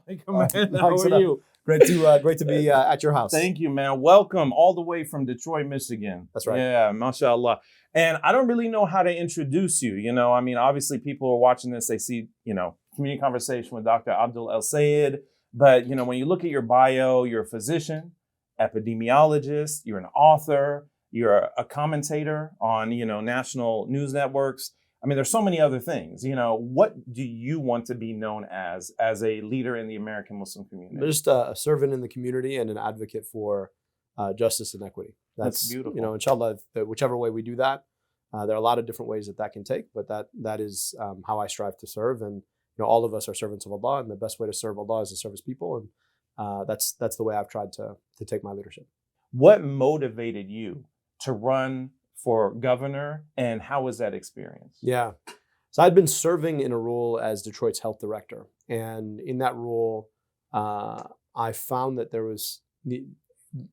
man. How are you? Great to be at your house. Thank you, man. Welcome all the way from Detroit, Michigan. That's right. Yeah, mashallah. And I don't really know how to introduce you. I mean, obviously people are watching this, they see, community conversation with Dr. Abdul El-Sayed. But, when you look at your bio, you're a physician, epidemiologist, you're an author, you're a commentator on, national news networks. I mean, there's so many other things. What do you want to be known as a leader in the American Muslim community? Just a servant in the community and an advocate for justice and equity. That's beautiful. Inshallah, whichever way we do that, there are a lot of different ways that can take, but that is how I strive to serve. And all of us are servants of Allah, and the best way to serve Allah is to serve His people. And that's the way I've tried to take my leadership. What motivated you to run for governor, and how was that experience? Yeah. So I'd been serving in a role as Detroit's health director. And in that role, I found that there was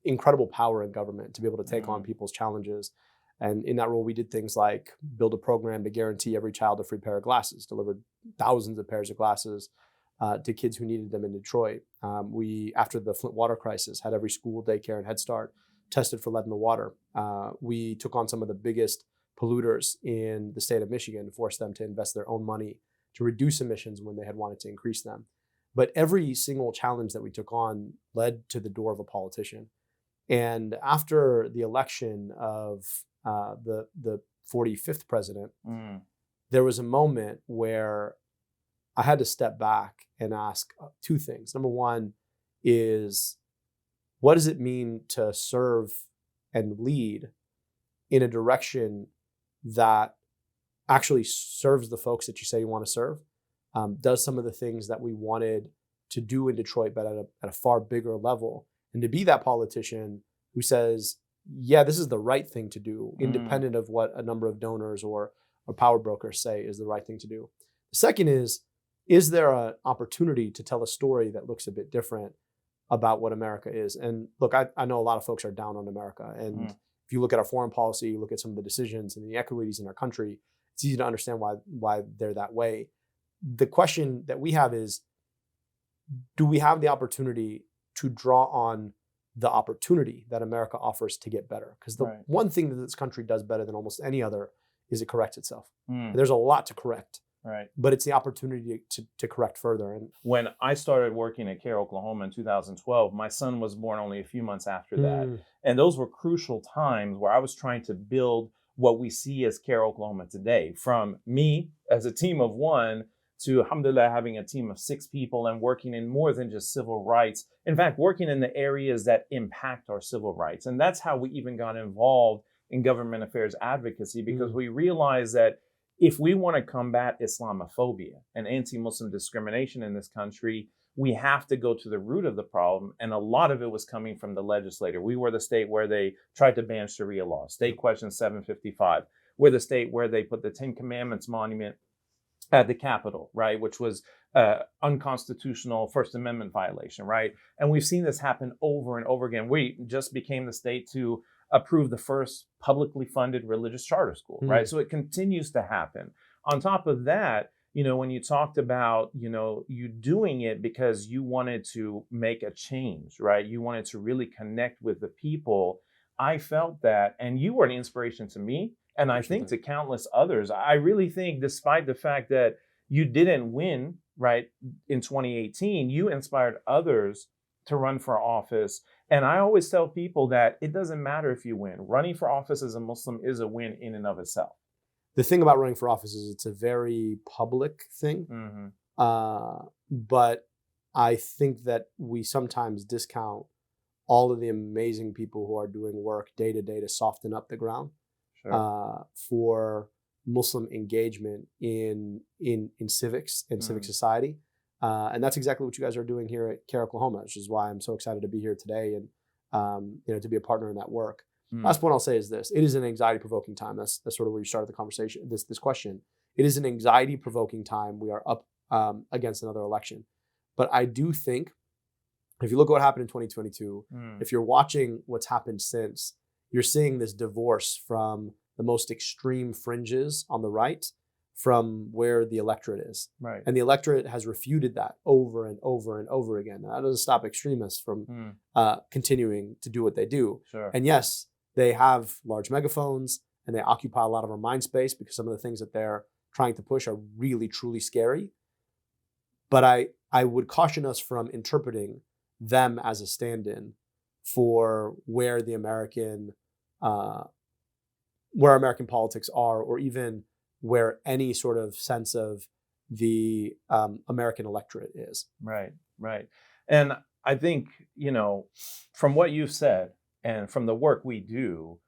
incredible power in government to be able to take on people's challenges. And in that role, we did things like build a program to guarantee every child a free pair of glasses, delivered thousands of pairs of glasses to kids who needed them in Detroit. We, after the Flint water crisis, had every school, daycare, and Head Start tested for lead in the water. We took on some of the biggest polluters in the state of Michigan and forced them to invest their own money to reduce emissions when they had wanted to increase them. But every single challenge that we took on led to the door of a politician. And after the election of the 45th president, there was a moment where I had to step back and ask two things. Number one is, what does it mean to serve and lead in a direction that actually serves the folks that you say you want to serve, does some of the things that we wanted to do in Detroit, but at a far bigger level, and to be that politician who says, yeah, this is the right thing to do, independent of what a number of donors or power brokers say is the right thing to do. The second is there an opportunity to tell a story that looks a bit different about what America is? And look, I know a lot of folks are down on America. And if you look at our foreign policy, you look at some of the decisions and the inequities in our country, it's easy to understand why they're that way. The question that we have is, do we have the opportunity to draw on the opportunity that America offers to get better? Because the one thing that this country does better than almost any other is it corrects itself. There's a lot to correct. Right. But it's the opportunity to correct further. And when I started working at CAIR, Oklahoma in 2012, my son was born only a few months after that. And those were crucial times where I was trying to build what we see as CAIR, Oklahoma today. From me as a team of one to, alhamdulillah, having a team of 6 people and working in more than just civil rights. In fact, working in the areas that impact our civil rights. And that's how we even got involved in government affairs advocacy, because we realized that if we want to combat Islamophobia and anti-Muslim discrimination in this country, we have to go to the root of the problem. And a lot of it was coming from the legislator. We were the state where they tried to ban Sharia law, State Question 755. We're the state where they put the 10 Commandments monument at the Capitol, right, which was unconstitutional First Amendment violation, right? And we've seen this happen over and over again. We just became the state to approve the first publicly funded religious charter school, right? So it continues to happen. On top of that, when you talked about, you doing it because you wanted to make a change, right? You wanted to really connect with the people. I felt that, and you were an inspiration to me, and I think to countless others. I really think, despite the fact that you didn't win, right, in 2018, you inspired others to run for office. And I always tell people that it doesn't matter if you win. Running for office as a Muslim is a win in and of itself. The thing about running for office is it's a very public thing. But I think that we sometimes discount all of the amazing people who are doing work day to day to soften up the ground for Muslim engagement in civics and civic society. And that's exactly what you guys are doing here at CAIR, Oklahoma, which is why I'm so excited to be here today and to be a partner in that work. Last point I'll say is this: it is an anxiety-provoking time. That's sort of where you started the conversation. This question. It is an anxiety-provoking time. We are up against another election, but I do think if you look at what happened in 2022, if you're watching what's happened since, you're seeing this divorce from the most extreme fringes on the right from where the electorate is. Right. And the electorate has refuted that over and over and over again. Now, that doesn't stop extremists from continuing to do what they do. Sure. And yes, they have large megaphones and they occupy a lot of our mind space because some of the things that they're trying to push are really, truly scary. But I would caution us from interpreting them as a stand-in for where American politics are, or even where any sort of sense of the American electorate is. Right, right. And I think, from what you've said and from the work we do,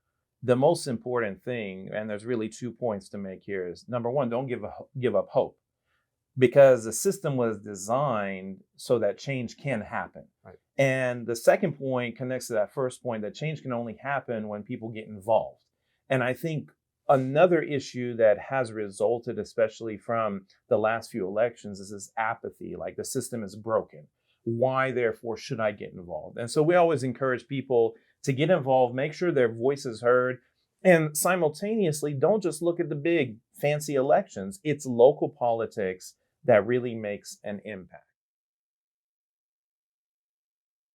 the most important thing, and there's really 2 points to make here, is number one, don't give up hope, because the system was designed so that change can happen. Right. And the second point connects to that first point, that change can only happen when people get involved. And I think another issue that has resulted, especially from the last few elections, is this apathy, like the system is broken. Why, therefore, should I get involved? And so we always encourage people to get involved, make sure their voice is heard, and simultaneously, don't just look at the big fancy elections. It's local politics that really makes an impact.